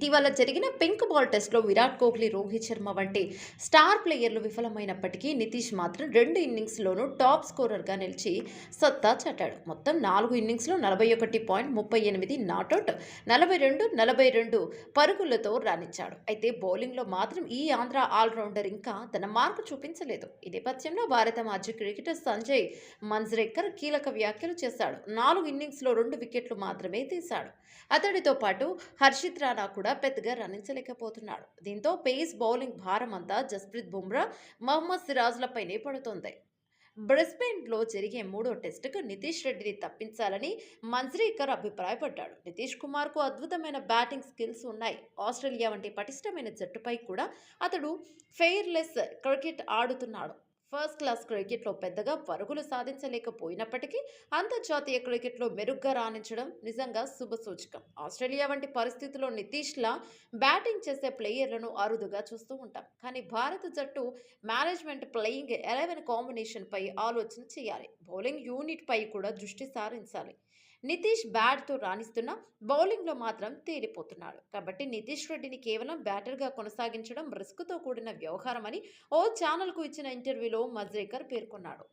ఇటీవల జరిగిన pink ball టెస్ట్లో విరాట్ కోహ్లీ, రోహిత్ శర్మ వంటి స్టార్ ప్లేయర్లు విఫలమైనప్పటికీ నితీష్ మాత్రం 2 ఇన్నింగ్స్లోనూ టాప్ స్కోరర్గా నిలిచి సత్తా చాటాడు. మొత్తం 4 ఇన్నింగ్స్లో 41.38 నాటౌట్, 42 పరుగులతో రాణించాడు. అయితే బౌలింగ్లో మాత్రం ఈ ఆంధ్ర ఆల్రౌండర్ ఇంకా తన మార్కు చూపించలేదు. ఈ నేపథ్యంలో భారత మాజీ క్రికెటర్ సంజయ్ మంజ్రేకర్ కీలక వ్యాఖ్యలు చేశాడు. 4 ఇన్నింగ్స్లో 2 వికెట్లు మాత్రమే తీశాడు. అతడితో పాటు హర్షిత్ రాణా కూడా పెద్దగా రాణించలేకపోతున్నాడు. దీంతో పేస్ బౌలింగ్ భారం అంతా జస్ప్రీత్ బుమ్రా, మహమ్మద్ సిరాజ్లపైనే పడుతోంది. బ్రిస్బేన్లో జరిగే 3వ టెస్టుకు నితీష్ రెడ్డిని తప్పించాలని మంజ్రేకర్ అభిప్రాయపడ్డాడు. నితీష్ కుమార్కు అద్భుతమైన బ్యాటింగ్ స్కిల్స్ ఉన్నాయి. ఆస్ట్రేలియా వంటి పటిష్టమైన జట్టుపై కూడా అతడు ఫెయిర్లెస్ క్రికెట్ ఆడుతున్నాడు. ఫస్ట్ క్లాస్ క్రికెట్లో పెద్దగా పరుగులు సాధించలేకపోయినప్పటికీ అంతర్జాతీయ క్రికెట్లో మెరుగ్గా రాణించడం నిజంగా శుభసూచకం. ఆస్ట్రేలియా వంటి పరిస్థితుల్లో నితీష్లా బ్యాటింగ్ చేసే ప్లేయర్లను అరుదుగా చూస్తూ ఉంటాం. కానీ భారత జట్టు మేనేజ్మెంట్ ప్లేయింగ్ 11 కాంబినేషన్పై ఆలోచన చేయాలి. బౌలింగ్ యూనిట్ పై కూడా దృష్టి సారించాలి. నితీష్ బ్యాట్తో రాణిస్తున్నా బౌలింగ్లో మాత్రం తేలిపోతున్నాడు. కాబట్టి నితీష్ రెడ్డిని కేవలం బ్యాటర్గా కొనసాగించడం రిస్క్తో కూడిన వ్యవహారమని ఓ ఛానల్కు ఇచ్చిన ఇంటర్వ్యూలో మజ్రేకర్ పేర్కొన్నాడు.